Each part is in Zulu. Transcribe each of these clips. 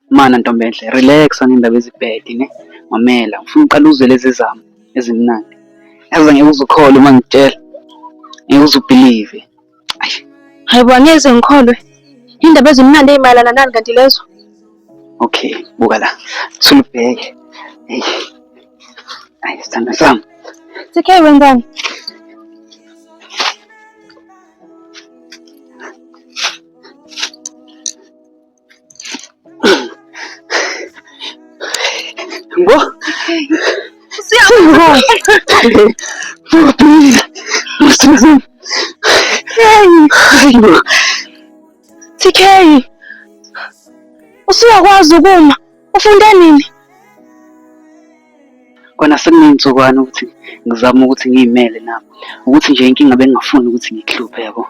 Mana Ntombenhle, relax ngendaba ezibhedi ne. Mamela, ngifuna uqala uzwe lezi zami ezimnandi. Yazi ngeke uzukholwe uma ngikutshela. Ngeke uzubhilive. Hayi bo, angeze ngikholwe. Indaba ezimnandi ezimayelana nani kanti lezo? Okay, buka la. Thulubheke. Hey. Hayi sithanda sami. TK wenzani? Ngo? Siyabona. TK. Usuyakwazi ukuma. Ufunde nini? Kona sekunezinsukwana ukuthi ngizama ukuthi ngiyimele nami. Ukuthi nje inkinga bengingafuni ukuthi ngiyihluphe yabo.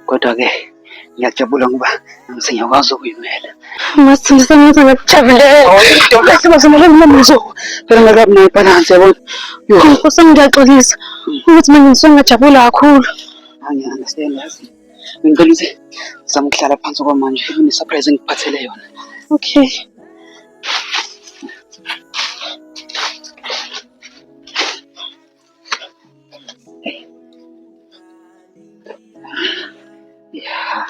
Kodwa ke ngiyajabula ngoba nami sengiyakwazi ukuyimela. Masithindisa ngathi ngikujabulela. Phela ngakabi nebhalansi yabona. Nkosi ngiyaxolisa ukuthi manje ngisuke ngajabula kakhulu. Angi-understand yazi. Ngicela ukuthi zama ukuhlala phansi kwamanje. Une-surprise engikuphathele yona. Okay. Yeah.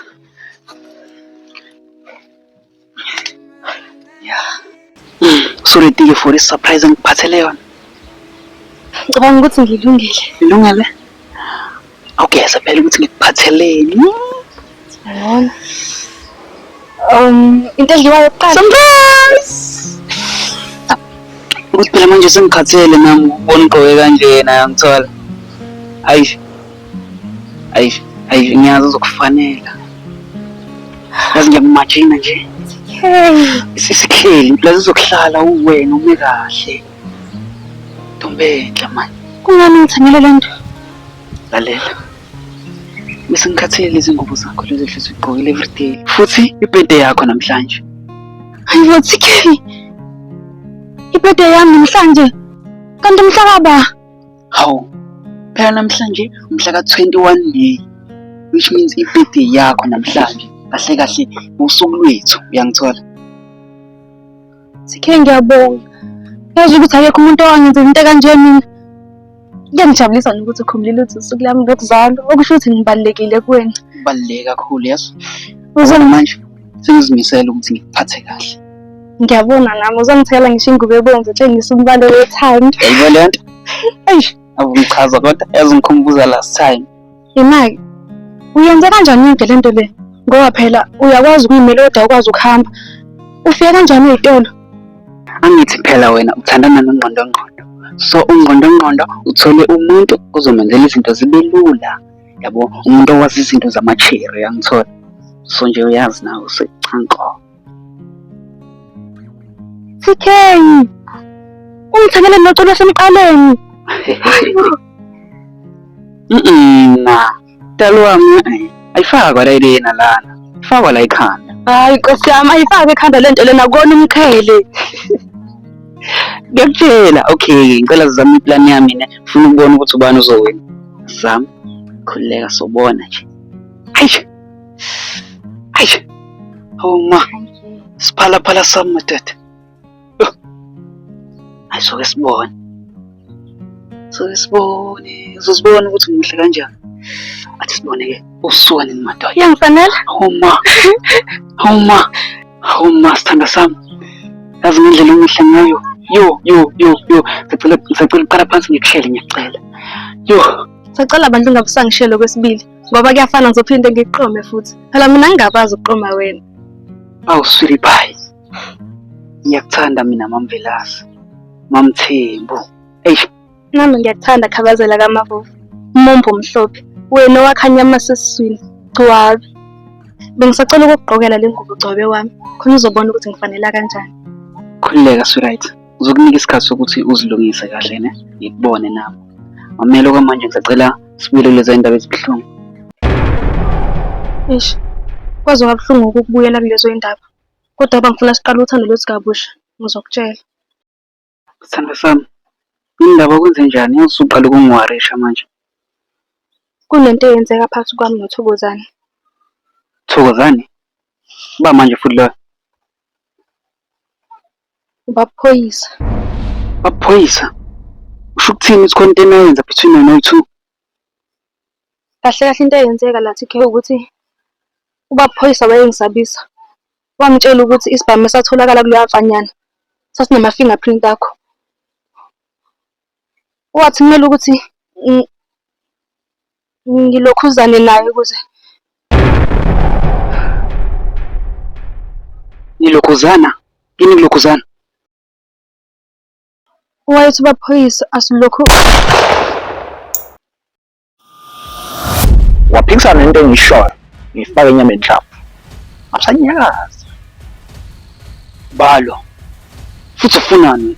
Usuready for i-surprise engikuphathele yona? Ngicabanga ukuthi ngilungile. Ilungele? Awugeza phela ukuthi ngikuphatheleni. Yabona. Into edliwayo yokuqala. Surprise! Ukuthi phela manje sengikhathele nami ukubona ugqoke kanjena yangithola. Ayi, ngiyazi uzokufanela. Yazi ngiyakumajina nje. Isikheli, plaza uzokuhlala uwena ume kahle. Ntombenhle manje. Kungani ngithanyela le nto? Lalela. Bese ngikhathele lezi ngubo zakho lezi ehlezi ugqokile everyday. Futhi ibirthday yakho namhlanje. Hayi bo TK. Ibirthday yami namhlanje. Kanti mhla kaba? Hawu. Phela namhlanje umhla ka-21 May. Which means ibirthday yakho namhlanje. Kahle kahle usuku lwethu, uyangithola? TK ngiyabonga. Yazi ukuthi akekho umuntu owangenza into kanje mina. Kuyangijabulisa nokuthi ukhumbulile ukuthi usuku lami lokuzalwa, okusho ukuthi ngibalulekile kuwena. Kubaluleke kakhulu yazi. Uzona Manje sengizimisela ukuthi ngikuphathe kahle. Ngiyabona nami uzongithela ngisho ingubo ebomvu etshengisa umbala wethanda. Yayibona le nto? Eish, awungichaza kodwa yazi ngikhumbuza last time. Imaki, uyenze kanjani into le nto le? Ngoba phela uyakwazi ukuyimela kodwa ukwazi ukuhamba. Ufike kanjani ezitolo? Angithi phela wena uthandana noNgqondongqondo. So uNgqondongqondo uthole umuntu ozomenzela izinto zibe lula. Yabo, umuntu owazi izinto zama-cherry yangithola. So nje uyazi nawe usecanqo. TK. Ungithekele noculo esemqaleni. Dalo wami ayifakwa la yena lana. Ifakwa la ekhanda. Hayi Nkosi yami ayifake ekhanda le nto lena kona umqhele. Ngiyakutshela, okay, ngicela zizame iplan yami ne. Ufuna ukubona ukuthi ubani uzowina. Zama. Khuleka sobona nje. Hayi. Oh ma. Siphala sami madada. Soke sibone. Uzosibona ukuthi umuhle kanjani. Athi sibone-ke usuka nini madoda. Yangifanele? Hawu ma, sithanda sami. Yazi ngendlela umuhle ngayo. Yo. Ngisacela uqala phansi ngikuhlele ngiyacela. Sacela abantu ungabusangishelo kwesibili ngoba kuyafana ngizophinde ngiqome futhi. Phela mina ngingakwazi ukuqoma wena. Awu sweetie pie. Ngiyakuthanda mina Mamvelasi. Mamthembu. Nami ngiyakuthanda khabazela kaMavovo. Umombo omhlophe. Wena owakhanya amasesiswini. Gcwabi. Bengisacela ukugqokela le ngubo ugcobe wami. Khona uzobona ukuthi ngifanela kanjani. Khulileka sweetheart. Uzokunika isikhathi sokuthi uzilungise kahle ne. Ngikubone nami. Mamela okwamanje ngisacela sibuyele lezi ndaba ezibuhlungu. Eish. Kwaze ngabuhlungu ukubuyela kulezo indaba. Kodwa bangifuna siqale uthando lwethu kabusha. Ngizokutshela. Sithanda sami. Indaba kwenze njani? Usuqala ukungiwarisha manje. Kunento eyenzeka phakathi kwami noThokozane. Thokozane? Ba manje futhi lo. Baphoyisa. Baphoyisa? Usho ukuthini ukuthi khona into enoyenza between wena no-two? Kahle kahle into eyenzeka lathi ke ukuthi ubaphoyisa wayengisabisa. Wamtshela ukuthi isibhamu esatholakala kuleya mfanyana sasinama-fingerprint akho. Wathi kumele ukuthi ngilokhuzane naye ukuze Nilokhuzana? Yini nilokhuzana? wayethi ubaphoyisa asilokhu Waphikisana nento engiyishoyo, ngifake inyama enhlafu. Awusanyakaza. Balo. Futhi ufunani?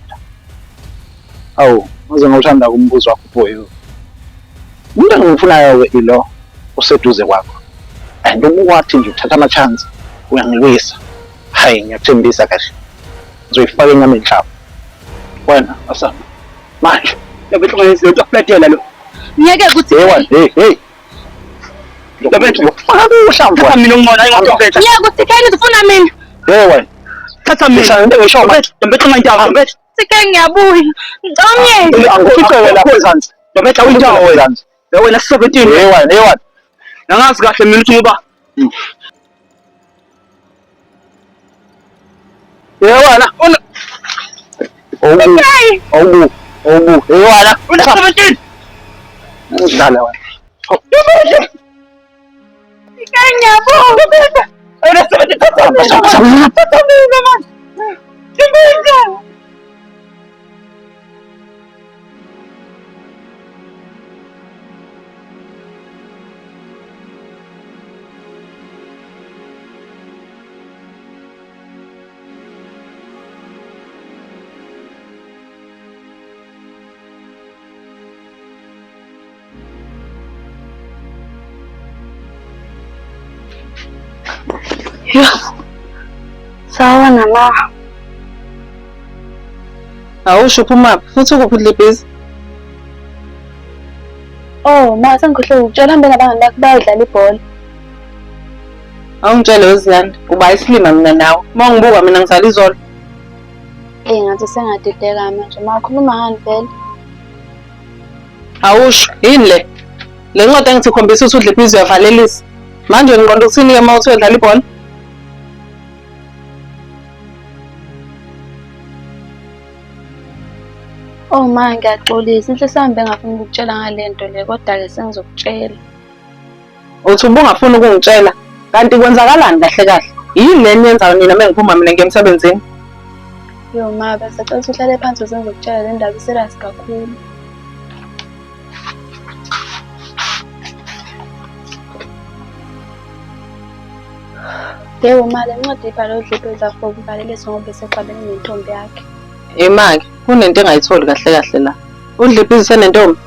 Awu, uze ngawuthanda umbuzo wakho boyo. Umuntu engimfunayo ilo useduze kwakho. And uma wathi nje uthatha ama-chance uyangilwisa. Hayi, ngiyakuthembisa kahle. Ngizoyifaka inyama enhlafu. Wena, asama. Manje, Yabethlengezwe ukuflatela lo. ngeke ukuthi hey. Yabethu. Uhlamvu. Thatha mina ungona ayingafetha. ngeke ukuthi kani ufuna mina. Wena. Thatha mina. Into engisho manje. Yabethu ngayintaba, yabethu. Sike ngiyabuya. Ngicongeke. Angikucela phezu. Yabethu awuyintaba wena. Wena 17. Hey. Nangazi kahle mina ukuthi ngoba Wena. Awubu. Hey wena. una 17. Ngidlala wena. Sike ngiyabuya. Una 17. Thatha mina manje. Ngibona. Sawa nama. Awusho uphuma futhi ukuphi udlebhezi? Oh, ma sengikhohle ukutshela hambe nabangani bakho bayodlala ibhola. Awungitshele weziyanda, uba isilima mina nawe. Uma ngibuka mina ngisala izolo. Ngathi sengadideka manje. Ma khuluma ngani vele? Awusho, yini le? Le ncwadi engithi khombisa ukuthi udlebhezi uyavalelisa. Manje ngiqonda ukuthini-ke uma uthi uyodlala ibhola? Oh ma ngiyaxolisa. Inhle sihambe ngafuna ukukutshela ngale nto le kodwa-ke sengizokutshela. Uthi ubungafuni ukungitshela, kanti kwenzakalani kahle kahle? Yini le niyenzayo nina uma ngiphuma mina ngiye emsebenzini? Yo ma bese cela ukuthi uhlale phansi sengizokutshela le ndaba iserious kakhulu. Yebo ma le ncwadi ibhalwe udlebhezi afo ukuvalelisa ngoba esexabene nentombi yakhe. Imaki, kunento engayitholi kahle kahle la. Udlebhezi senentombi?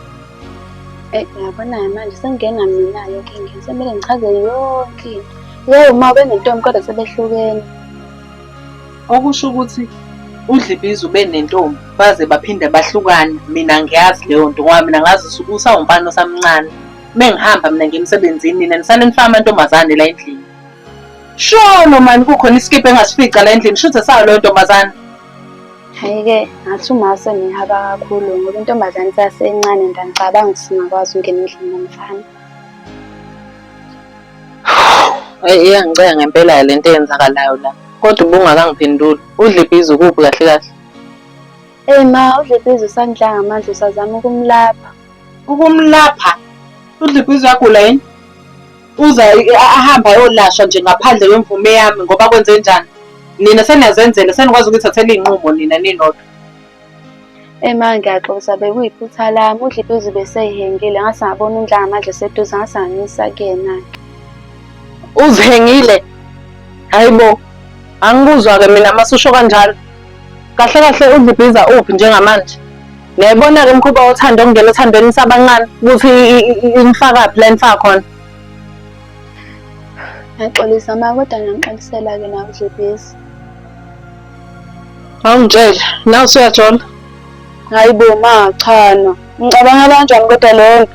Ngiyabona-ke manje sengingena mina yonke inkinga. Semele ngichazele yonke into. Yebo ma benentombi kodwa sebehlukene. Okusho ukuthi udlebhezi ube nentombi baze baphinde bahlukana. Mina ngiyazi leyo nto ngoba mina ngazi usawumfana osamncane. Mengihamba mina ngemsebenzini nina nisane nifaka amantombazane la endlini. Sholo mani kukhona isikipho engasifica la endlini shuthe sayo leyo ntombazane. Hayi-ke ngathi uma senihaba kakhulu ngoba intombazane isasencane and angicabanga ukuthi singakwazi ukungena endlini nomfana. Iyangiceka ngempela le nto eyenzakalayo la. Kodwa ubungakangiphenduli. Udlebhezi ukuphi kahle kahle? Ma udlebhezi usandla ngamandla usazama ukumlapha. Ukumlapha? Udlebhezi uyagula yini? Uza ahamba ayolashwa nje ngaphandle kwemvume yami ngoba kwenze njani? Nina seniyazenzela senikwazi ukuthathela iy'nqumo nina ninodwa. Ma ngiyaxolisa bekuyiphutha lami. Udlebhezi beseyihengile ngase ngabona undla ngamandla eseduze ngase nganyisa kuyena-ke. Uzihengile? Hayibo, angikuzwa-ke mina masusho kanjalo. Kahle kahle udlebhezi uphi njengamanje? Ngiyayibona-ke umkhuba wothando okungena othandweni sabancane ukuthi inifakaphi la inifaka khona. Ngiyaxolisa ma kodwa ngiyamxolisela-ke nawe udlebhezi. Awungitshele, nawe usuyajola? Hayibo ma cha no. Ngicabanga kanjani kodwa leyo nto?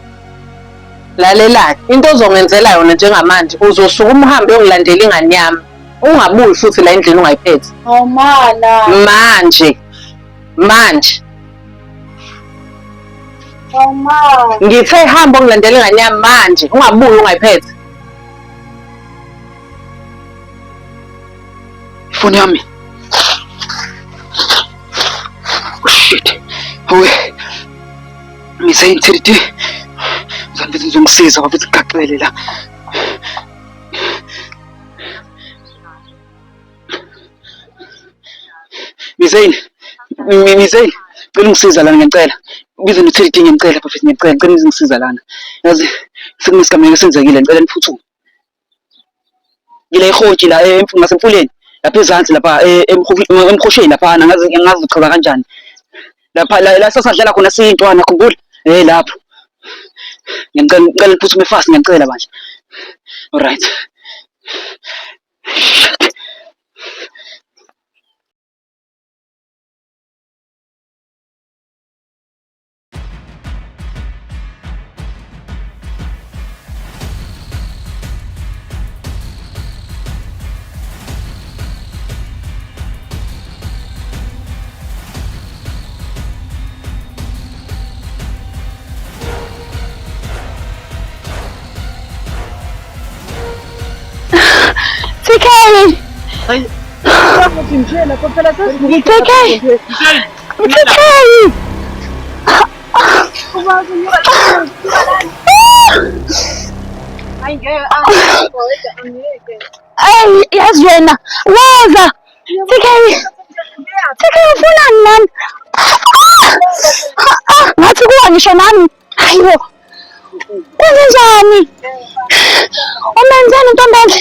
Lalela-ke, into ozongenzela yona njengamanje uzosukuma uhambe uyokulandela ingane yami. Ungabuyi futhi la endlini ungayiphethe. Awumana. Manje. Awumana. Ngithe hamba ungilandele ingane yami manje. Ungabuyi ungayiphethe. Ifoni yami. Oh shit. Hawe. Mizane Teddy. Ngizambiza ngizomsiza wabethu gaqele la. Mizane. Cela ungisiza lana ngiyacela. Ubize noTeddy ngiyacela bafethu ngiyacela. Cela ungisiza lana. Yazi sekunesigameko senzekile ngicela niphuthuma. Ngile ihotshi la ngasemfuleni. Lapha ezantsi lapha emkhosheni lapha angazi uchaza kanjani. Lapha la sasadlala khona siyintwana khumbula. Lapho. Ngicela niphuthume fast ngiyacela manje. All right. TK! Ay, yazi wena, waza! TK ufunani nami? Ngathi kuwa ngisho nami. Hayibo. Kwenzenjani? Umenzani Ntombendle?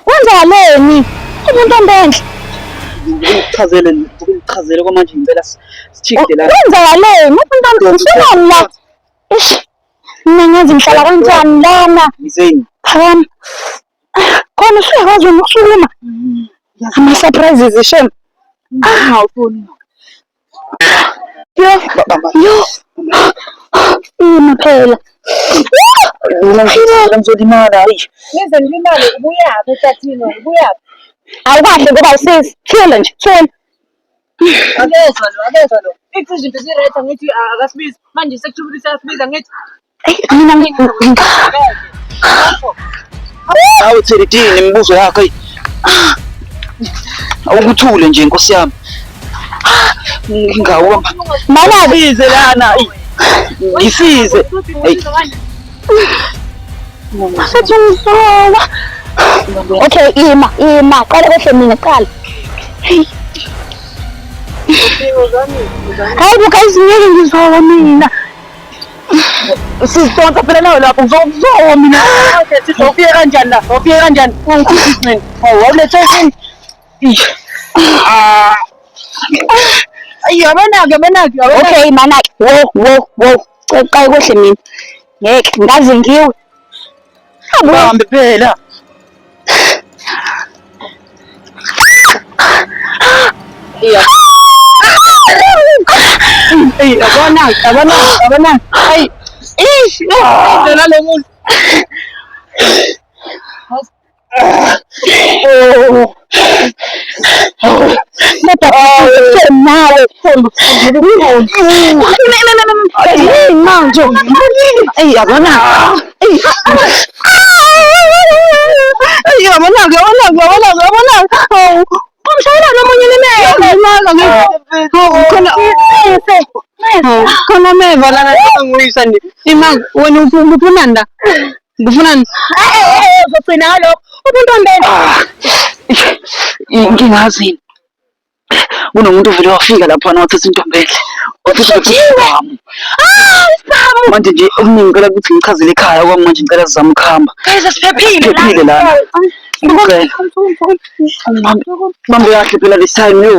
Wenzakaleni? Ntombendle. Ukuchazele kwamanje ngicela sichike la. Wenzakaleni? Ntombendle ufunani la? Ish. Mina ngazi ngihlala kanjani lana? Mizane. Phakama. Khona usuyakwazi ukusukuma. Ama surprises shem. Ufuni. Yo. Ima phela. Ngizolimala hayi. Nize nilimale ubuyaphi etatini ubuyaphi? Awukahle ngoba usisi. Thula nje, thula. Akezwa lo. Ithi izinto ziraythi angithi akasibizi. Manje sekujubulisa yasibiza ngithi. Mina Hawu Teddy nemibuzo yakho hey. Awukuthule nje Nkosi yami. Ngingawuhamba. Mana Ngisize lana. Ngisize. Setshenziswa. Okay, ima. Qala kahle mina qala. Hayi bukayizinyeke ngizwa mina. Sizonke phela nawe lapho ngizokuzwa mina. Sizofika kanjani la? Ofika kanjani? Ngikuthini? Awulethe yini? Yabanaki. Okay, manaki. Wo. Qala kahle mina. Ngeke ngaze ngiwe. Hambe phela. Yabona. Hayi. Ish. Phela lo muntu. Nawe manje Yabona. umshayela nomunye Khona meva lana ngiyisa nje. Ima wena ufunani la? Ngifunani? uzogcina ngalokho ubuNtombendle. Ngingazini. Kunomuntu vele wafika lapha wathatha Ntombendle. Manje nje okuningi ngicela ukuthi ngichazele ekhaya kwami manje ngicela sizame ukuhamba. Siphephile la. Ngicela. Bambe kahle phela this time yo.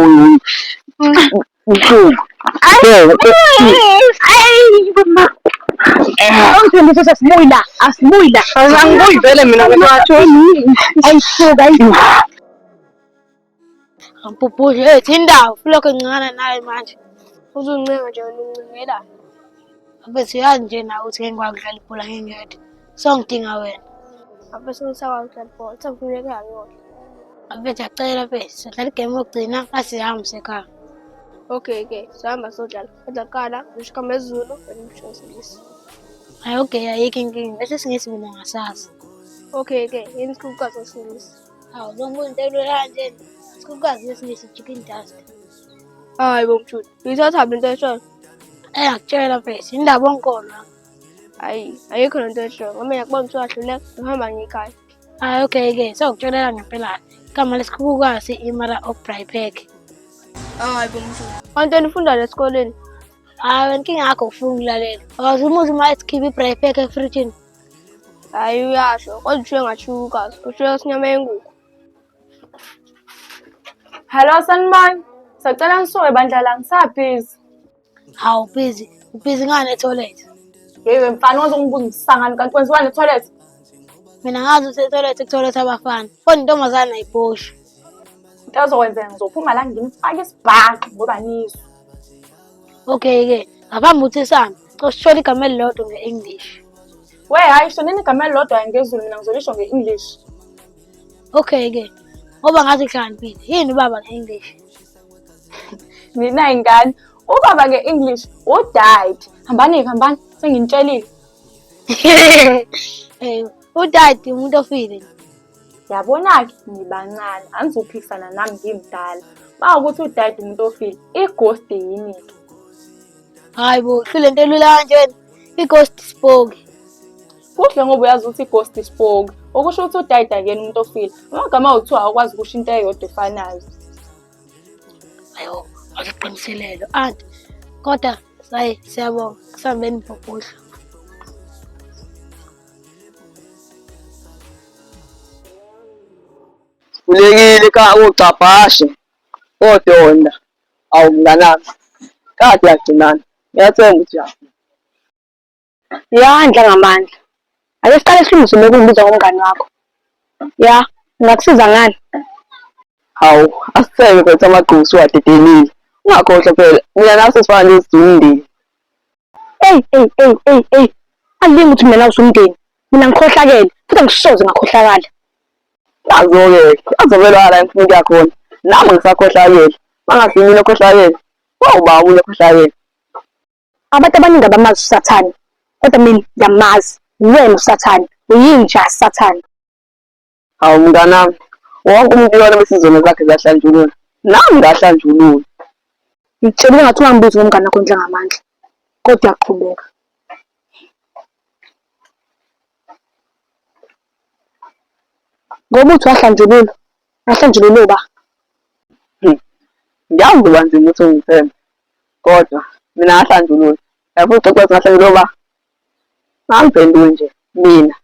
Ubuhlungu. Angithembise asibuyila. Angibuyi vele mina ngisho. Ayisuka Mpupushe ethi indawo fulokho encane naye manje uzuncenga nje uncingela abethi yazi nje nawe uthi ngeke ngikudlala ibhola ngengedwa so ngidinga wena Ngabe sengisakwazi ukudlala ibhola, sekufuneka ngiyona. Ngabe ngiyacela phela, sidlala igame yokugcina asihambe sekhaya. Okay-ke, sihamba sodlala. Kodwa kuqala, ushikama isiZulu, wena usho isiNgisi. Hayi, okay, ayikho inkinga. Bese isiNgisi mina ngasazi. Okay-ke, yini isikhulukazi sesiNgisi? Hawu, zonke into elula kanjena. Isikhulukazi sesiNgisi chicken dust. Hayi bo mshudi, uyithatha lento eshoyo? Ngiyakutshela phela, indaba onkolo. Hayi, ayikho lento eshoyo. Ngoba ngiyakubona ukuthi uyahluleka, uhamba ngekhaya. Hayi, okay-ke, sewukutshelela ngempela. Igama lesikhulukazi Imara O'Brien. Hayi bo mshudi. Kanti nifunda la esikoleni? Hayi, wena inkinga yakho ufuna ukulalela. Akaze umuzi uma esikhipha i-Breypack efrijini. Hayi uyasho, kodwa ushiye ngashukazi, ushiye sinyama yenkukhu. Hello Sanibona. Sacela ngisuke bandla la ngisabhizi. Hawu busy, ubhizi ngane etoilet. Yebo mfana wazongibuza ngisangani kanti kwenziwani etoilet? Mina ngazi ukuthi etoilet abafana. Kodwa intombazana ayibhoshi. Into ozokwenzeka ngizophuma la ngimfake isibhaqa ngoba nizo. Okay-ke, ngaphambi ukuthi sihambe, usitshole igama elilodwa nge-English. We hayi sho nini igama elilodwa ngesiZulu mina ngizolisho nge-English. Okay-ke, ngoba ngathi hlakaniphile, yini ubaba nge-English? Mina ingane, ubaba nge-English udad. Hambani, senginitshelile. Udade umuntu ofile. Yabona-ke ngibancane, anizophikisana nami ngimdala. Mawukuthi udad umuntu ofile, i-ghost yini-ke? Hayi bo, hlule into elula kanjena. I-ghost spoke. Kuhle ngoba uyazi ukuthi i-ghost spoke. Okusho ukuthi udad akuyena umuntu ofile. Amagama awuthiwa awukwazi ukusho into eyodwa efanayo. Ayo, akuqiniselelo. Anti, kodwa sayi siyabonga, kusambeni bhobhodla. Ulekile ka ucapashe. Kodwa awumnganami. Kade yagcinana. Ngiyathenga ukuthi yafi. Yandla ngamandla. Ake siqale silungise lokumbiza ngomngane wakho. Ya, ngakusiza ngani? Hawu, asithenge kwethu amagqusu wadedelile. Ungakhohlwa phela, mina nawe sesifana nezindini. Ey. Alingi ukuthi mina nawe usumndeni. Mina ngikhohlakele, futhi angisoze ngakhohlakala. Yazo-ke, yazobelwa la ngifuna ukuya khona. Nami ngisakhohlakele. Mangahle mina okhohlakele. Wawuba wena okhohlakele. Abantu abaningi abamazi uSathane. Kodwa mina ngiyamazi. Wena uSathane, uyinja Sathane. Hawu mnganami, wonke umuntu uyona besizona zakhe ziyahlanjulula. Nami ngahlanjulula. Ngitshelile ngathi ungangibizi ngomngane wakho ndla ngamandla. Kodwa uyaqhubeka. Ngoba uthi wahlanjululwa ba? Ngiyazi uba nzima ukuthi ungithembe. Kodwa mina ngahlanjulula. Yafuna ucoceza ngahlanjululwa ba? Ngangiphendule nje, mina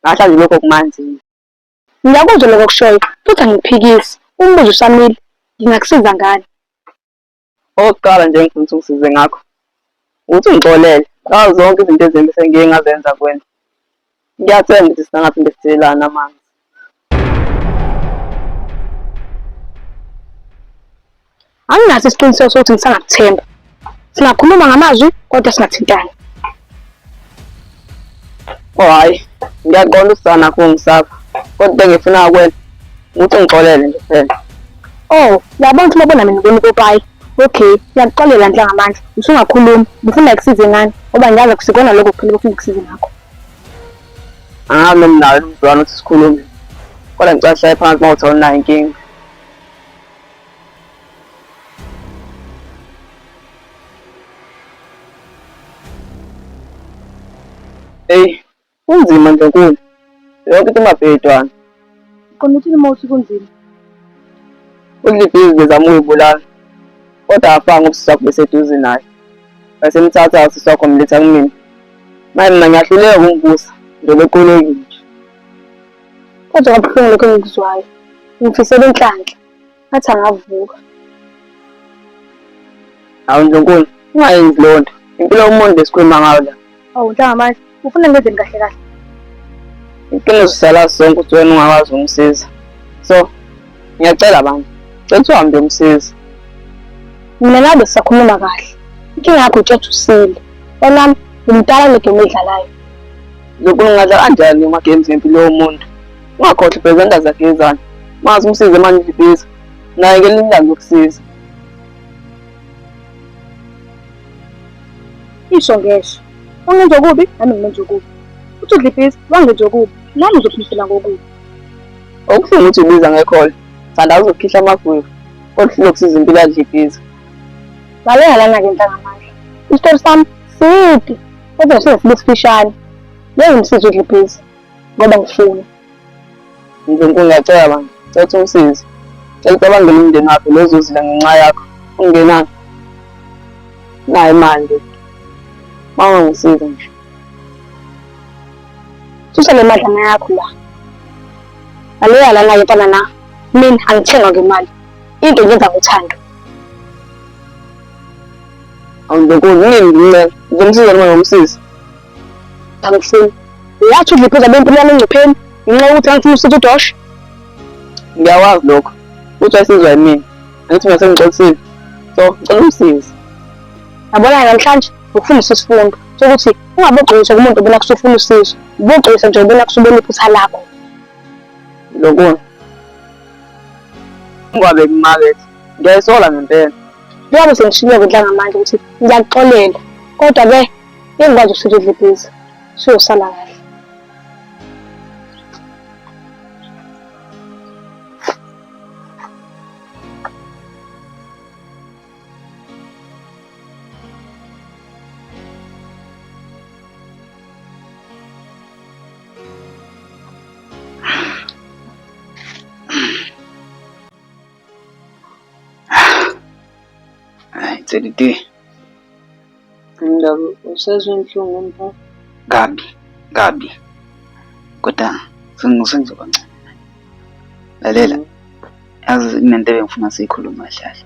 ngahlanjululwa kokumanzini. Ngiyakuzwa lokho kushoyo, futhi angiphikisi. Umbuzo usamile, ngingakusiza ngani? Okokuqala nje engifuna ukuthi ungisize ngakho ukuthi ungixolele ngazo zonke izinto ezimbi sengiye ngazenza kuwena. Ngiyathemba ukuthi singaphinde sithelane amanzi. Anginaso isiqiniseko sokuthi ngisangakuthemba. Singakhuluma ngamazwi kodwa singathintani. Oh hayi, ngiyaqonda usana kungisapha. Kodwa ngifuna ukwenza ukuthi ungixolele nje phela. Oh, yabona ukuthi babona mina ngibona popayi. Okay, ngiyakuxolela ndla ngamandla. Usungakhulumi, ngifuna ukusize ngani? Ngoba ngiyazi akusikona lokho kuphela ukuthi ngikusize ngakho. Angazi noma nawe uzwana ukuthi sikhulume. Kodwa ngicashaya phansi uma uthola nayo inkinga. Hey, kunzima nje kulo. Yonke into mabhedwana. Khona uthini uma uthi kunzima? Udlibhizi bezama ukuyibulala. Kodwa afanga ubusisakho beseduze naye. Basemthatha usisakho mletha kumina. Manje mina ngiyahluleka ukumbusa. Njengoba eqolekile nje. Kodwa kabuhlungu lokho engikuzwayo. Ngifisela inhlanhla. Ngathi angavuka. Hawu Njonkulu, ungayenzi loo nto. Impilo yomuntu lesikhuluma ngayo la. Awu ndla ngamandla, ufuna ngenzeni kahle kahle. Iqiniso sala sonke ukuthi wena ungakwazi ukumsiza. So, ngiyacela abantu. Cela uhambe umsiza. Mina nawe sisakhuluma kahle. Inkinga yakho utshetha usile. Wena umdala legame edlalayo. Lokhu ungadla kanjani ama-games ngempilo yomuntu? Ungakhohlwa iphezenta zakhe ezana. Mazi umsize manje udlibhiza. Naye ngelinye ilanga yokusiza. Isho ngesho. Wangenza okubi, nami ngimenza okubi. Uthi udlibhiza, wangenza okubi, nami ngizophimisela ngokubi. Okuhlungu ukuthi ubiza ngekhola. Thanda uzokhihla amagugu. Kodwa lokusiza impilo yadlibhiza. Lalela lana-ke ntangamandla. Isitori sami side, kodwa ngisho sifishane. Ngeke ngimsize udlibhiza, ngoba ngifuna. Ndlonkulu ngiyacela manje, cela ukuthi umsize. Cela ucabangele umndeni wakhe lo ozozila ngenxa yakho. Ungenani? Nayi manje. Mawungisiza nje. Susa le madlana yakho la. Lalela lana-ke ntana mina angithengwa ngemali. Into ngenza ngothando. Awundlonkulu nini ngimncela. Ngizomsiza noma ngomsiza. Angifuni. Uyathi udlibhiza bempilo yami engcupheni, ngenxa yokuthi angifuna usiza uDosh. Ngiyakwazi lokho. Uthi wasizwa yimina. Angithi mina sengixolisile. So, ngicela umsize. Yabona namhlanje ukufundisa isifundo sokuthi ungabogqisa kumuntu obona kusufuna usizo. Ubogqisa nje ubona kusubona iphutha lakho. Lokho. Ungabe kumakethe. Ngiyayisola ngempela. Njengoba sengishilo kudla ngamandla ukuthi ngiyakuxolela. Kodwa-ke ngingikwazi ukusiza udlibhiza. Siyosala kahle. Tselite. Indaba usezwe inhlungu mpa. Kabi. Kodwa sengizoba ngcono. Lalela. Yazi inento ebengifuna siyikhuluma hlala.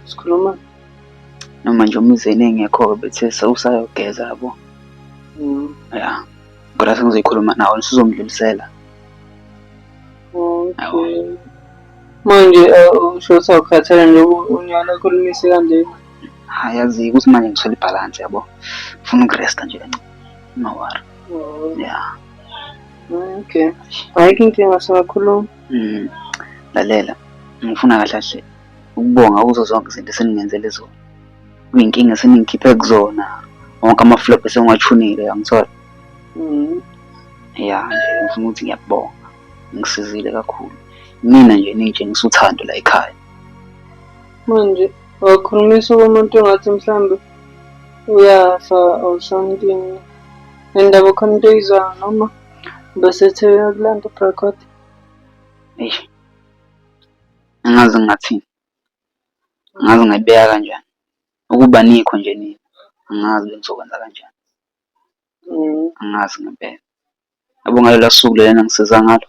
Sikhuluma. Noma nje umizeni engekho bethe usayogeza yabo. Ya. Kodwa sengizoyikhuluma nawe sizomdlulisela. Okay. Manje usho ukukhathala nje unyana khulumise kanje. Yazi ukuthi manje ngithola ibalance yabo. Ufuna ukuresta nje kancane. Mawara. Ya. Okay. Ayikho inkinga singakhuluma. Lalela. Ngifuna kahle ukubonga kuzo zonke izinto eseningenzele zona. Kuyinkinga seningikhiphe kuzona. Wonke ama-flop esengiwathunile angithola. Ya, nje ngifuna ukuthi ngiyabonga. Ngisizile kakhulu. Mina nje ningitshengisa uthando la ekhaya. Manje wakhulumisa umuntu ongathi mhlambe uyafa or something. Indaba khona into izwa noma besethe uyakulanda record. Angazi ngathini. Angazi ngayibeka kanjani. Ukuba nikho nje nini. Angazi ngizokwenza kanjani. Angazi ngempela. Yabonga lelo suku lena ngisiza ngalo.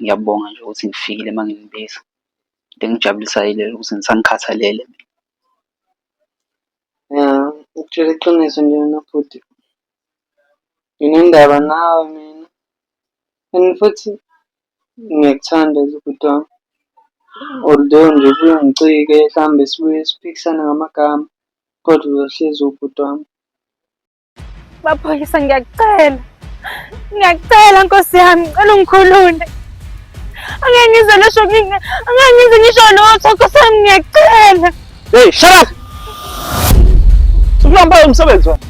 Ngiyabonga nje ukuthi ngifikile manginibiza. Into engijabulisayo ilelo ukuthi ngisangikhathalele. Ya, ukutshela iqiniso nje mina futhi. Nginendaba nawe mina. And futhi ngiyakuthanda ukuthi wami. Although nje kuyangicike mhlambe sibuye siphikisana ngamagama. Kodwa uzohlezi ubhuti wami. Baphoyisa ngiyacela. Ngiyacela Nkosi yami, ngicela ungikhulule. Angeke ngize ngisho lutho Nkosi yami ngiyacela. Hey, shut up! Uhlamba umsebenzi wena.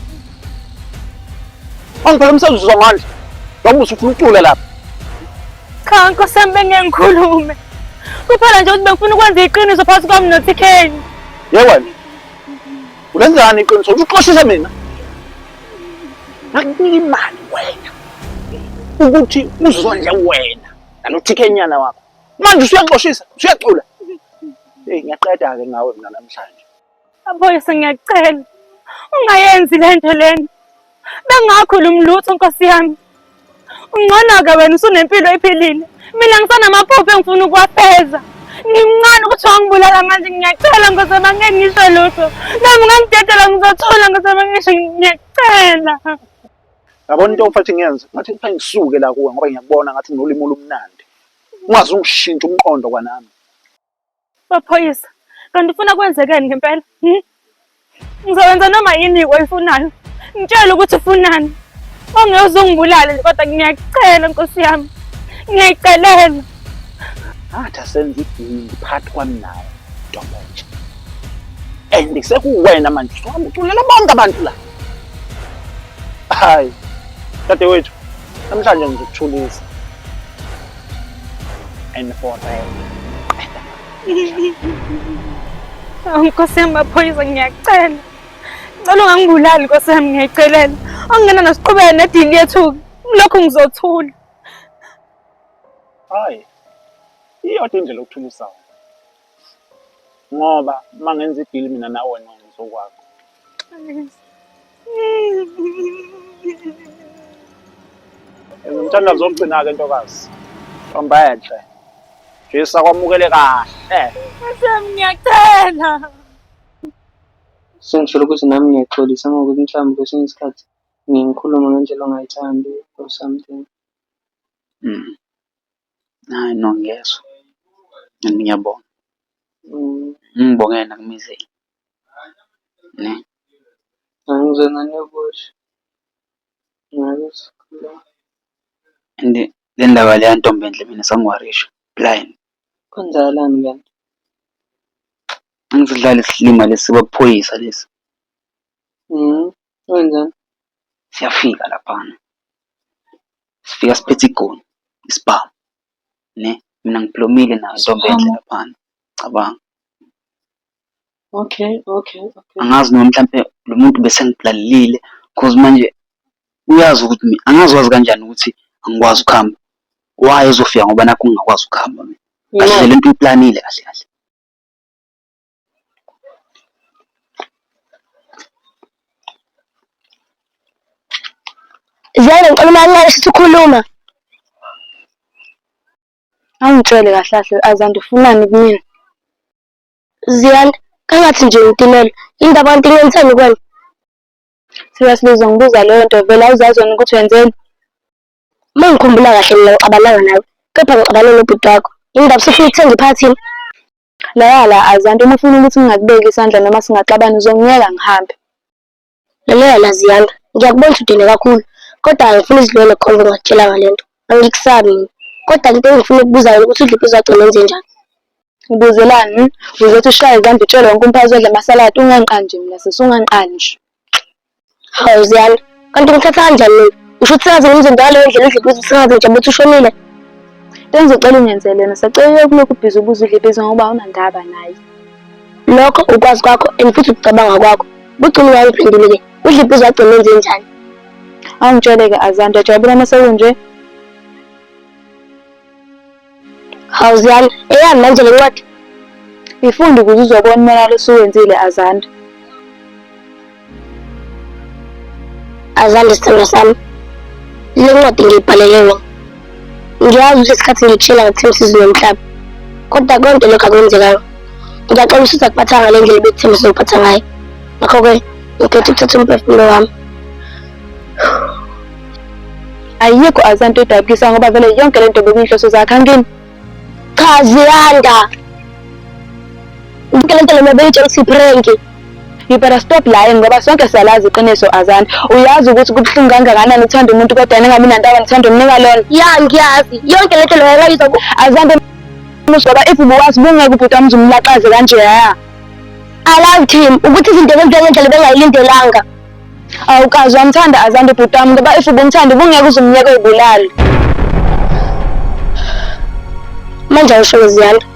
Angivele umsebenzi uzamandla. Ngoba usufuna ukucula lapha. Cha Nkosi yami bengeke ngikhulume. Kuphela nje ukuthi bengifuna ukwenza iqiniso phakathi kwami noTK. Yewena. Ulenzani iqiniso? Uxoshisa mina. Ngakunika imali wena. Ukuthi uzondle wena nalo-TK nyana wakho. Manje usuyanxoshisa, usuyacula. Hey, ngiyaqeda-ke ngawe mina namhlanje. Baphoyisa ngiyacela. Ungayenzi lento lena. Bengakhulumi lutho Nkosi yami. Ungcono-ke wena usunempilo ephilile. Mina ngisanamaphupho engifuna ukuwafeza. Ngimncane ukuthi wangibulala manje ngiyacela Nkosi yami angeke ngisho lutho. Nami ngangidedela ngizothula Nkosi yami ngisho ngiyacela. Yabona into ofathi ngiyenze, ngathi kuphela ngisuke la kuwe ngoba ngiyakubona ngathi nolimo olumnandi. Ungazi ungishintsha umqondo kwanami. Baphoyisa, kanti ufuna kwenzekeni ngempela? Ngizowenza noma yini oyifunayo. Ngitshela ukuthi ufunani. Ongezongibulala kodwa ngiyacela Nkosi yami. Ngiyayicelela. Ngathi asenze idini phakathi kwami nawe Ntombonje. And sekuwena manje sohamba uculela bonke abantu la. Hayi. Dadewethu, namhlanje ngizokuthulisa. And forever. Nkosi yami maphoyisa ngiyacela. Ngicela ungangibulali Nkosi yami ngiyayicelela. Angena nasiqhubeke nedili yethu. Lokho ngizothula. Hayi. Iyodwa indlela yokuthulisayo. Ngoba mangenza idili mina nawe wena ngizokwakho. Ngimthanda zokugcina ke ntokazi. Hamba enhle. Jesu akwamukele kahle. Nkosi ngiyacela. Sengisholo ukuthi nami ngiyaxolisa ngokuthi mhlawumbe kwesinye isikhathi ngikhuluma ngendlela ongayithandi or something. Hayi no ngiyezwa. Ngiyabonga. Ngibonge nakumizeni. Ne. Angizona nebosha. Ngiyasikhuluma. And le ndaba le yantombi enhle mina sangiwarisha. Blind. Kwenzakalani kanti? Angizidlala isilima lesi bakuphoyisa lesi. Wenzani? Siyafika laphana. Sifika siphethe igoni, isibhamu. Ne, mina ngiphilomile nayo intombi enhle laphana. Cabanga. Okay. Angazi noma mhlambe lo muntu bese ngiblalile because manje uyazi ukuthi angazi kanjani ukuthi angikwazi ukuhamba. Why uzofika ngoba nakho ungakwazi ukuhamba mina. Kahle lento uyiplanile kahle. Ziyanda ngicela umancane sikhuluma. Angitshele kahle Azanda ufunani kumina. Ziyanda kangathi nje untimela. Indaba kanti ngenzeni kwena? Siyasibiza ngibuza leyo nto vele awuzazi wena ukuthi wenzeni. Mangikhumbula kahle mina ngicabalanga nawe. Kepha ngicabana nobhuti wakho. Indaba sifuna ukuthenga iphathini. La Azanda uma ufuna ukuthi ngingakubeki isandla noma singaxabana uzongiyeka ngihambe. Lalela Ziyanda. Ngiyakubona ukuthi udine kakhulu. Kodwa angifuni izilwele khona ngakutshela ngalento. Angikusabi mina. Kodwa into engifuna ukubuza ukuthi uDlipizo agcina enze njani. Ubuzelani? Uzothi ushaye izandla utshele wonke umphathi odla amasaladi ungangiqali nje mina sesungangiqali nje. Hawu Ziyanda. Kanti ngithatha kanjani mina? Usho ukuthi sengaze ngimzonda ngaleyo ndlela uDlipizo sengaze nje ukuthi ushonile. Ngicela ungenzele yena sacela kulokhu ubhizi ubuza uDlipizo ngoba awunandaba naye. Lokho ukwazi kwakho and futhi ukucabanga kwakho. Bucini uyayiphendule ke. uDlipizo agcina enze njani? Awungitshele ke Azanda jabula mase kunje. Hawu Ziyanda, eyami manje le ncwadi. Ifunde ukuze uzobona imali osuwenzile Azanda. Azanda sithando sami. Le ncwadi ngiyibhalele wena. Ngiyazi ukuthi isikhathi ngitshela ngathemba nomhlaba. Kodwa konke lokho akwenzekayo. Ngiyacela ukuthi uzakuphatha ngale ndlela ebekuthemba sizokuphatha ngayo. Ngakho-ke ngikhetha ukuthatha umphefumulo wami. Ayikho Azanda edabukisa ngoba vele yonke lento bekuyinhloso zakhe angini. Cha Ziyanda. Yonke lento le mebeyitshela ukuthi iprank. You better stop lying ngoba sonke siyalazi iqiniso Azanda. Uyazi ukuthi kubuhlungu kangakanani uthanda umuntu kodwa ningabi nandaba nithanda umnika lona. Ya ngiyazi. Yonke lento leyo yayizwa Azanda ngoba if ubuwazi bungeke ubhuti wami umlaqaze kanje ya. Alazi team ukuthi izinto zenzeka ngendlela bengayilindelanga. Awukazi wamthanda Azanda ubhuti wami ngoba if ubumthanda bungeke uzumnyeke uyibulali. Manje awusho Ziyanda.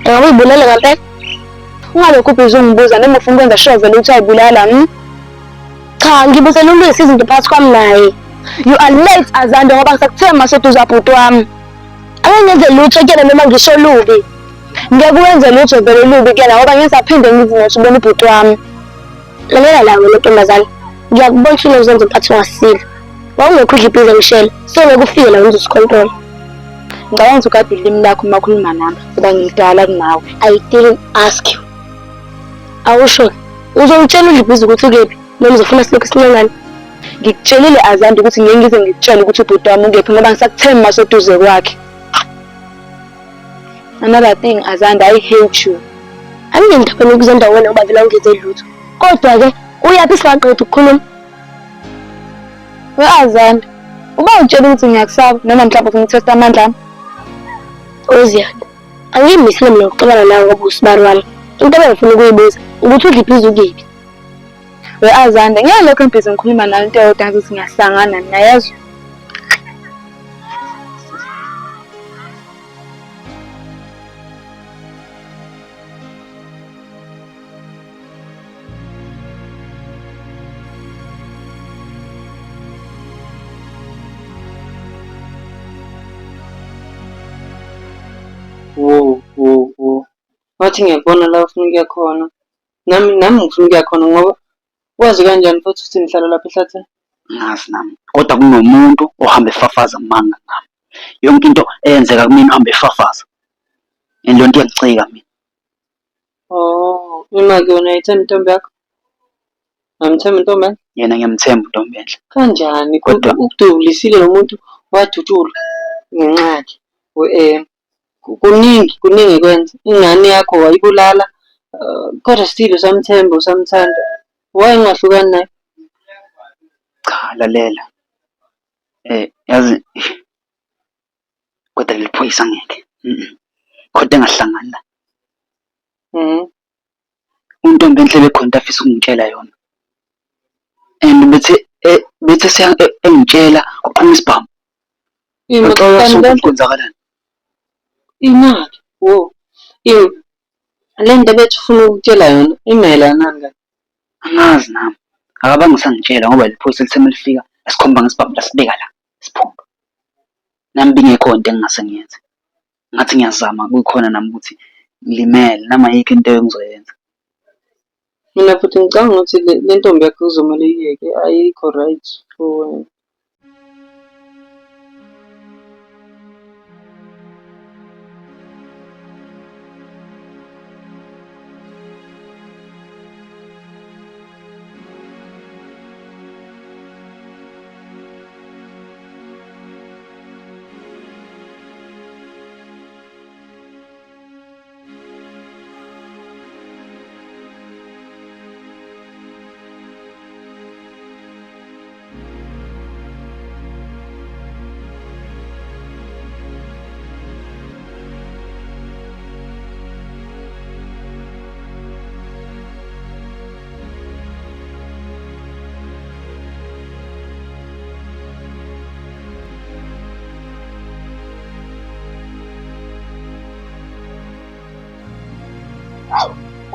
Engabe uyibulala ngempela? Ungalokhu ubhizi ungibuza noma ufuna ukwenza sure vele ukuthi ayibulala. Cha ngibuzela ulwisi izinto phakathi kwami naye. You are late Azanda ngoba ngisakuthemba maseduza bhuti wami. Angenze lutho kuyena noma ngisho lubi. Ngeke uwenze lutho vele lubi kuyena ngoba ngisaphinde ngivune ukuthi ubone ubhuti wami. Lalela lawe lentombazane. Ngiyakubona ukuthi uzenza umphathi wasile. Wawungekho uDlipizo ngishela. Sengeke ufike la uzosikhontona. Ngicabanga ukuthi ukade ilimi lakho uma khuluma nami ngoba ngilidala kunawe. I didn't ask you. Awusho. Uzongitshela uDlipizo ukuthi ukephi noma uzofuna silokhu sincengane. Ngikutshelile Azanda ukuthi ngeke ngize ngikutshele ukuthi ubhuti wami ukephi ngoba ngisakuthemba maseduze kwakhe. Another thing Azanda, I hate you. Anginendaba nokuzenda wena ngoba vele ungenze lutho. Kodwa ke uyaphi singaqeda ukukhuluma? We-Azanda, uba utshela ukuthi ngiyakusaba noma mhlawumbe ngithesta amandla ami. Oziyanda, angiyimisile mina ukuxabana nawe ngoba usibari wami. Into ebengifuna ukuyibuza ukuthi uDliphizi ukephi. We-Azanda, ngeke lokho ngibhizi ngikhuluma nawe into eyodwa ukuthi ngiyahlangana niyayezwa. Wathi ngiyakubona la ufuna ukuya khona. Nami ngifuna ukuya khona ngoba wazi kanjani futhi ukuthi nihlala lapha ehlathini? Ngazi nami. Kodwa kunomuntu ohamba efafaza manga ngami. Yonke into eyenzeka kumina uhamba efafaza. And leyo nto iyangicika mina. Oh, ima-ke wena ayithemba intombi yakho? Ngamthemba intombi yakho? Yena ngiyamthemba intombi enhle. Kanjani? Kodwa Ukudubulisile lo muntu wadutshulwa ngenxa yakhe. Kuningi kwenza. Ingane yakho wayibulala, kodwa still usamthemba, usamthanda. Why ungahlukani naye? cha, lalela. Yazi kodwa leli phoyisa ngeke. Kodwa engahlangani la. Untombi enhle bekhona afisa ukungitshela yona. And bethe siya engitshela kuqhuma isibhamu. Kwenzakalani? Imali. Wo. Le nto bethu ufuna ukutshela yona imayelana nani kahle? Angazi nami. Akabange sangitshela ngoba liphoyisa litheme lifika lasikhomba ngesibhamu lasibeka la siphuma. Nami bingekho into engingase ngiyenze. Ngathi ngiyazama kukhona nami ukuthi ngilimele noma yikho into engizoyenza. Mina futhi ngicabanga ukuthi le ntombi yakho kuzomele iyeke, ayikho right for wena.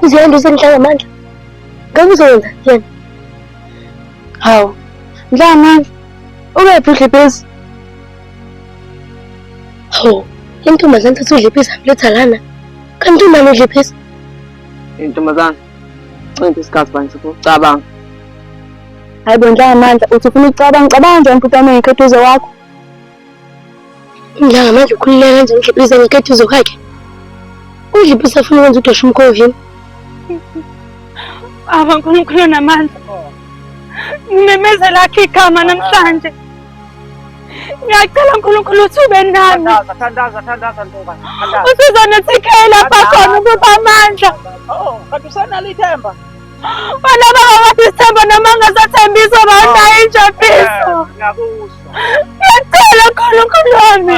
Uziyanda usenhlala amandla. Ngabe uzoyenza yena? Hawu, ndla amandla. Ukephi uDliphizi? Hawu, intombazane thatha uDliphizi amletha lana. Kanti umani uDliphizi? Intombazane, ncipha isikhathi manje ukucabanga. Hayi bo ndla amandla, uthi ufuna ukucabanga njani futhi amengekho eduze wakho? Ndla ngamandla ukhululeka kanjani uDliphizi engekho eduze kwakhe? uDliphizi afuna ukwenza udosha umkhovini. Aba uNkulunkulu namandla. Ngimemezela akhe igama namhlanje. Ngiyacela uNkulunkulu ukuthi ube nami. Thandaza ntombazane. Usizonithikela lapha khona ukuba amandla. Oh, kanti usenalo ithemba? Wena baba wathi isithemba noma ungasathembisa banayo injabuliso. Ngiyakuzwa. Ngiyacela uNkulunkulu wami.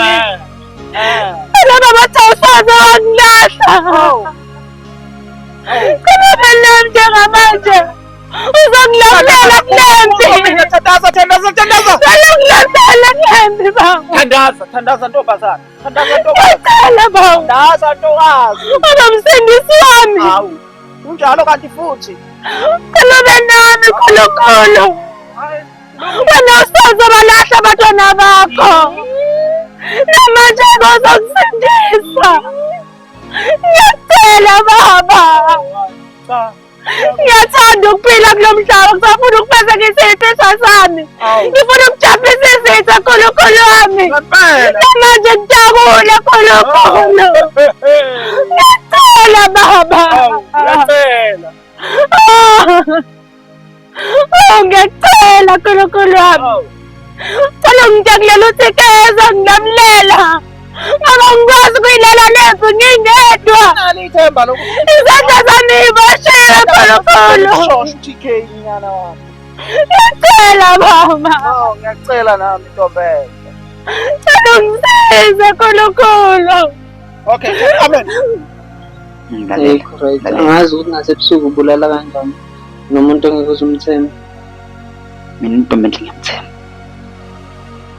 Wena baba thawusaze wangilahla. Kube nempi ngamanje. Uzongilamulela kulempi. Thandaza. Uzongilamulela kulempi baba. Thandaza ntombazane. Ngiyacela baba. Thandaza ntokazi. Uzomsindisi wami. Hawu. Kunjalo kanti futhi. Kube nami uNkulunkulu. Wena usaze balahla abantwana bakho. Namanje uzongisindisa. Ngiyacela baba. Ngiyathanda ukuphila kulo mhlaba, ngisafuna ukufezekisa izifiso zami. Ngifuna ukujabulisa izitha uNkulunkulu wami. Namanje ngijabule uNkulunkulu. Ngiyacela baba. Ngiyacela. Ngiyacela uNkulunkulu wami. Cela ungijabulele uthikeza ngilamulela. Ngoba ngikwazi ukuyilela lempi ngingedwa. Ithemba lokhu. Izandla zami ziboshiwe uNkulunkulu. Shosha TK nyana wami. Ngiyacela mama. Oh, ngiyacela nami Ntombela. Ngisize khulukhulu. Okay, amen. Hey, right. Angazi ukuthi ngasebusuku ubulala kanjani nomuntu ongeke uzumthembe. Mina uNtombela ngiyamthemba.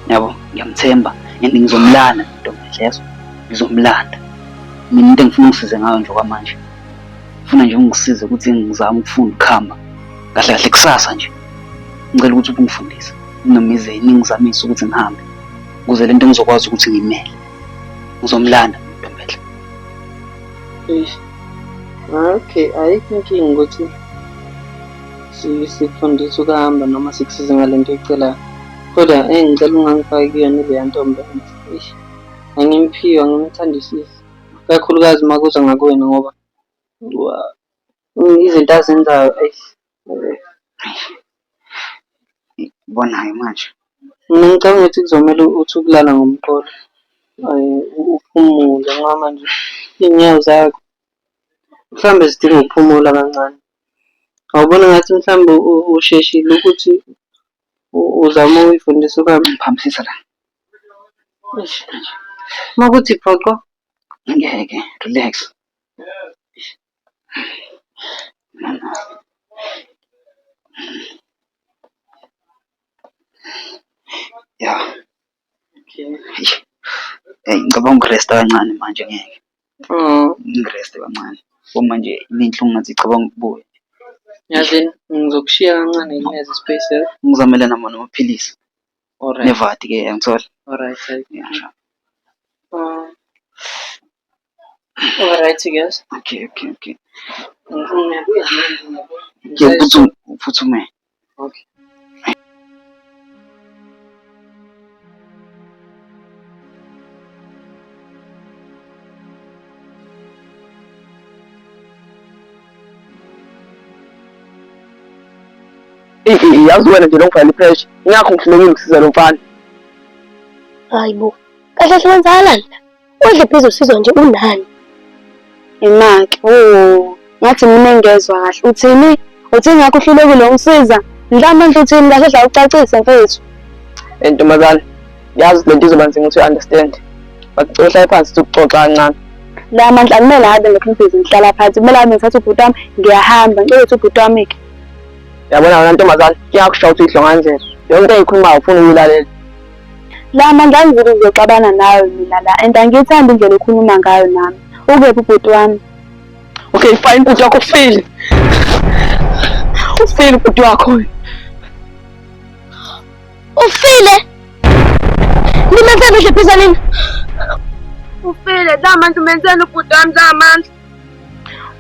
Yabo, ngiyamthemba and ngizomlanda uNtombela yeso. Ngizomlanda. Mina into engifuna ukisize ngayo nje kwamanje. Ngifuna nje ungisize ukuthi ngizame ukufunda ukuhamba. Kahle kahle kusasa nje. Ngicela ukuthi ungifundise. Nginomizeni ngizamise ukuthi ngihambe. Ukuze lento ngizokwazi ukuthi ngimele. Ngizomlanda uNtombela. Okay, ayikho inkinga ukuthi sikufundise ukuhamba noma sikusize ngalento oyicelayo. Kodwa ngicela ungangifaki kuyona leya Ntombela. Angimphiwa, angimthandisisi. Kakhulukazi uma kuza ngakuwena ngoba izinto azenzayo Bonayo manje. mina ngicabanga ukuthi kuzomele uthi ukulala ngomqolo. Uphumule ngoba manje iy'nyawo zakho mhlawumbe zidinga ukuphumula kancane. Awubona ngathi mhlawumbe usheshile ukuthi uzame ukuyifundisa ukuhamba. Ngiphambisisa la. Uma kuthi phoqo. Ngeke, relax. Ya. Ngicabanga ukuresta kancane manje ngeke. Ngireste kancane. Uma nje inhlungu ngathi icabanga ukubuya. Yazini ngizokushiya kancane ngineze space. Ngizamela namaphilisi. Alright. Nevati ke ngithola. Alright. Yeah. Alright guys. Okay. Ngiyabuya. Uphuthume. Okay. Yazi wena nje lokufana ipressure. Ingakho ngihlulekile ukusiza lo mfana. Hayibo. Kahle kwenzakalani? Udle phezulu usizwa nje unani? Imaki. Ngathi mina engezwe kahle. Uthini? Uthi ngakho uhlulekile ungisiza. Mhlawumbe uthini kahle dla ucacise mfethu. Ntombazane, yazi lento izoba nzima ukuthi u-understand. But uhlale phansi ukuxoxa kancane. La manje akumele habe ngekho imfizi ngihlala phansi. Kumele habe ngithathe ubhuti wami ngiyahamba. Ngicela ukuthi ubhuti wami ke. Yabona wena ntombazane, ngiyakushawa ukuthi ihlongandlela. Yonke into eyikhulumayo ufuna ukuyilalela. La manje angizile ukuzoxabana nawe mina la and angiyithandi indlela okhuluma ngayo nami. Ukephi ubhuti wami? Okay, fine, ubhuti wakho ufile. Ufile ubhuti wakho. Ufile? Nimenzeni nje phiza nini? Ufile, la manje umenzeni ubhuti wami zamandla.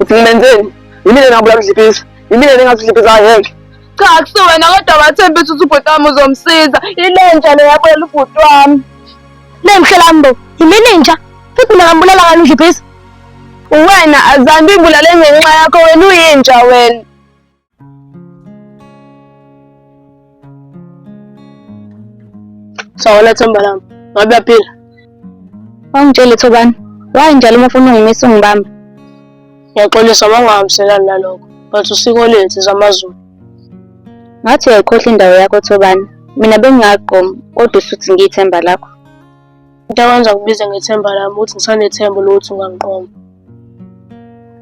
Uthi ngimenzeni? Yimina ngabula mdliphisa. Yimina nengazidliphisa ngeke. Cha kusuwena kodwa wathembisa ukuthi ubhuti wami uzomsiza. Ilenja le yabulela ubhuti wami. Lemhlelambo, yimini inja. Futhi mina ngambulala ngani udliphisa? Wena azambi ngibulale ngenxa yakho wena uyinja wena. Sawona Themba lami. Ngabe uyaphila? Wangitshela Thobani. Wayi njalo uma ufuna ungimisa ungibamba. Ngiyaxolisa mangahambiselani nalokho. But usiko lethu zamaZulu. Ngathi uyayikhohlwa indawo yakho Thobani. Mina bengingaqoma kodwa usuthi ngiyithemba lakho. Into akwenza kubize ngethemba lami ukuthi ngisanethemba lokuthi ungangiqoma.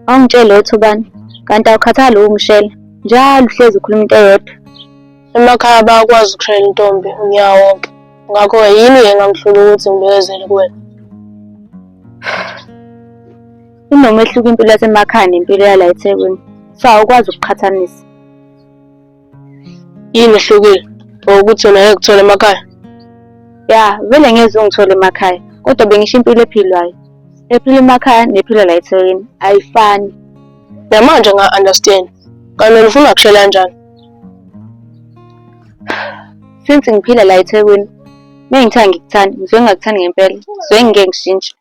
Awungitshele Thobani. Kanti awukhathali ukungishela. Njalo uhlezi ukhuluma into eyodwa. Emakhaya bayakwazi ukushayela intombi unyawo wonke. Ngakho yini engangihlula ukuthi ngibekezele kuwena? Inomehluko impilo yasemakhaya nempilo yala eThekwini. Sawukwazi ukuqhathanisa. Yini ehlukile? Ukuthi wena ngeke kuthole emakhaya? Ya, vele ngeze ungithole emakhaya. Kodwa bengisho impilo ephilwayo. Ephila emakhaya nephila la eThekwini ayifani. Namanje nga-understand. Kanti ufuna ukushela kanjani? Since ngiphila la eThekwini, mengithanda ngikuthanda, ngizwe ngingakuthandi ngempela. Ngizwe ngeke ngishintshe.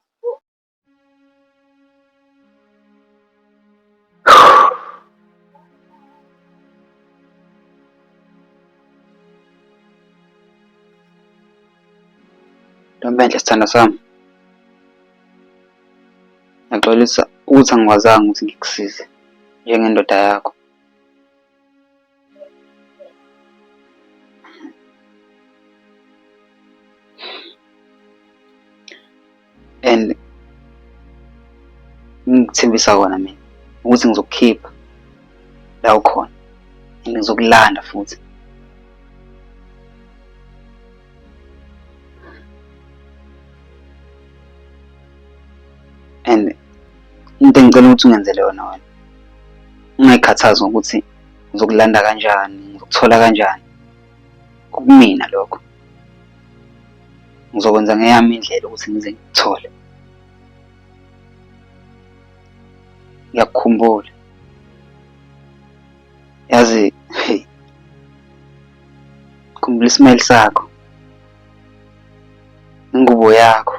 Ntombela sithanda sami. Ngiyaxolisa ukuthi angikwazanga ukuthi ngikusize njengendoda yakho. engikuthembisa kona mina ukuthi ngizokukhipha la ukhona and ngizokulanda futhi. And into engicela ukuthi ungenzele yona wena, ungayikhathazi ngokuthi ngizokulanda kanjani, ngizokuthola kanjani. Kumina lokho ngizokwenza ngeyami indlela ukuthi ngize ngikuthole. Ngiyakukhumbula, yazi, hey, khumbula isimilo sakho, ingubo yakho.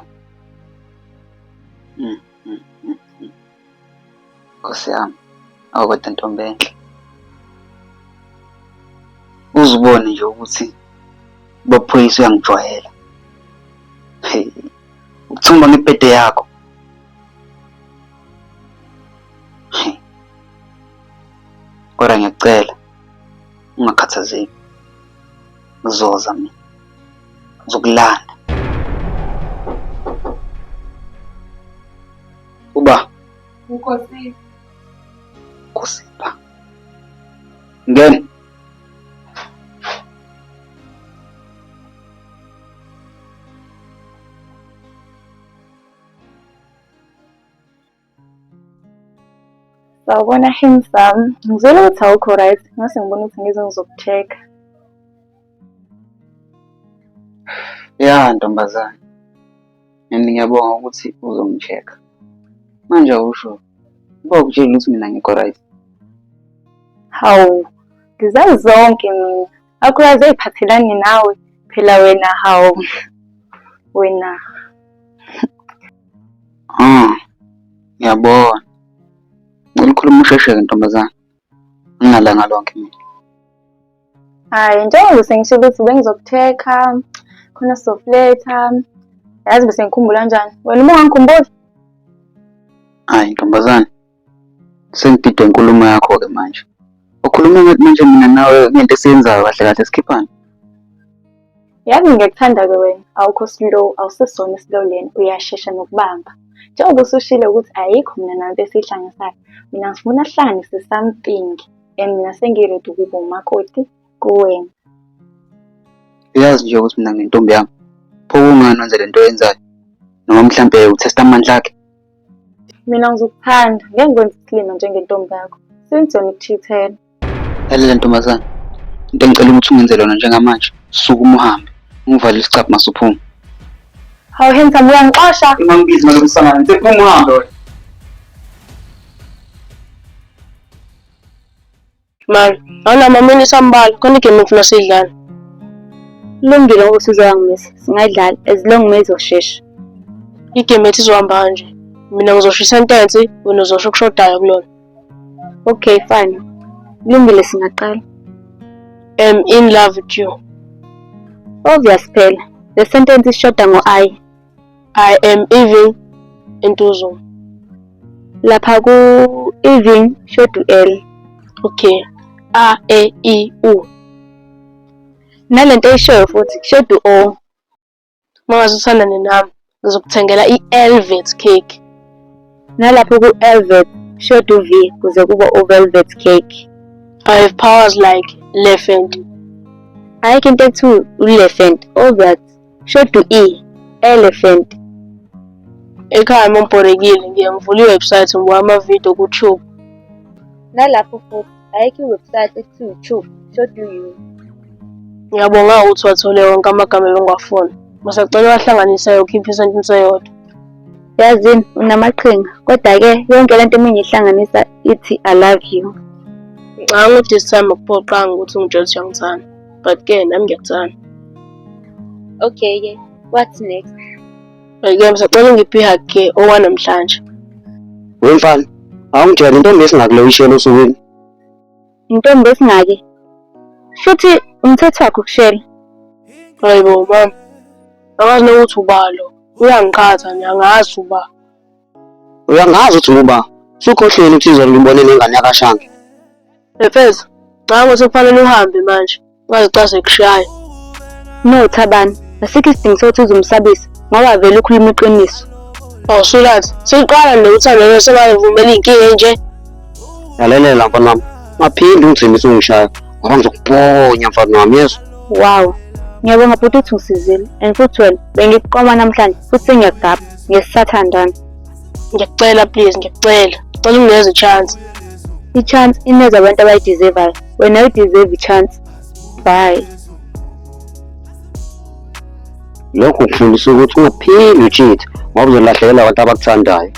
Nkosi yami, awukodwa ntombi enhle. Uzubone nje ukuthi baphoyisa uyangijwayela. Hey, ukuthumba ngebhede yakho. Hey. Kodwa ngiyacela ungakhathazeki. Ngizoza mina. Ngizokulanda. Uba. Nkosi. Nkosi ba. Ngene. Sawubona handsome. Ngizwile ukuthi awukho right. Ngase ngibona ukuthi ngize ngizokucheck. Ya ntombazane. Ngiyabonga ukuthi uzongichecka. Manje awusho. Ukutshela ukuthi mina ngikho right. Hawu, ngizazi zonke mina. Akulazi eziphathelane nawe. Phela wena hawu. Wena. Ngiyabona. Ngilikhuluma ushesheke ntombazane. Ngingalanga lonke mina. Hayi, njengoba sengishilo ukuthi bengizokutheka, khona sofletha. Yazi bese ngikhumbula kanjani? Wena uma ungangikhumbuli? Hayi ntombazane. Sengididwe inkulumo yakho ke manje. Ukhuluma ngathi manje mina nawe ngento esiyenzayo kahle kahle sikhiphana. Yazi ngiyekuthanda ke wena. Awukho slow, awusesona slow lane, uyashesha nokubamba. Njengoba usushilo ukuthi ayikho mina nanto esihlanganisayo. Mina ngifuna sihlanganise something and mina sengiredi ukuba umakoti kuwena. Uyazi nje ukuthi mina ngintombi yami. Pho ungani wenze lento oyenzayo? Noma mhlambe uthesta amandla akhe? Mina ngizokuthanda, ngeke ngikwenze isilima njengentombi yakho. Sengizona ukuchithela. Lalela ntombazane. Into engicela ukuthi ungenze lona njengamanje. Sukuma uhambe. Ungivale isicapha masuphuma. Hawu handsome uyangixosha. Uma ngibizi manje kusangana, sephuma uhambe wena. Mali, awunama minutes ambalwa, khona igame ngifuna siyidlala. Kulungile ngoba usuzongimisa. Singadlala as long as izoshesha. Igame ethi izohamba kanje. Mina ngizosho isentence, wena uzosho okushodayo kulona. Okay, fine. Kulungile singaqala. I'm in love with you. Obvious phela. The sentence ishoda ngo-I. I am even entuzuma. Lapha ku-even shoda u-L. Okay. A, E, I, U. Nalento eyishoyo futhi shoda u-O. Mangaze uthandane nami, ngizokuthengela i-velvet cake. Nalapho ku-velvet shoda u-V kuze kuba u-velvet cake. I have powers like elephant. Ayikho into ekuthiwa u-elephant, obvious. Shoda u-E, elephant. Ekhaya mangibhorekile ngiyangivula iwebsite ngibuka amavidiyo ku-YouTube. Nalapho futhi ayikho iwebsite ekuthiwa u-YouTube, shoda u-U. Ngiyabonga ukuthi wathole wonke amagama ebengwafuna. Masacela wahlanganisa yokhipha isentence eyodwa. Yazini unamaqhinga, kodwa-ke yonke lento eminye ihlanganisa ithi I love you. Ngicabanga ukuthi this time akuphoqanga ukuthi ungitshele ukuthi uyangithanda. But-ke nami ngiyakuthanda. Okay-ke, what's next? But-ke masacela ngiphe ihug-ke okwanamhlanje. Wemfana, awungitshela intombi esingakulowishela osukwini. Intombi esingake. Futhi umthetho wakho kushela. Hayibo mama. Angazi nokuthi ubalo. Uyangikhatha nje angazi uba. Uyangazi ukuthi uba sukhohlweni ukuthi izolo ngibone nengane yakashange. Efeza, ngicabanga ukuthi kufanele uhambe manje. Ungazicase kushaya. No Thabani, asikho isidingo sokuthi uzumsabisa ngoba vele ukhuluma iqiniso. Awusulathi, siqala lo uthando lwethu sebayivumela iy'nkinga nje. Yalelela mfana wami, ngaphinde ungithembise ungishaya ngoba ngizokubhonya mfana wami yezwa. Wow, ngiyabonga futhi uthi ungisizile and futhi wena bengikuqoma namhlanje futhi sengiyakudaba ngesathandana. Ngiyacela please, ngiyacela. Ngicela unginikeze i-chance. I-chance ineza abantu abayideservayo, wena uyideserve i-chance. Bye. Lokhu kufundisa ukuthi ungaphinde ucheat ngoba uzolahlekelwa abantu abakuthandayo.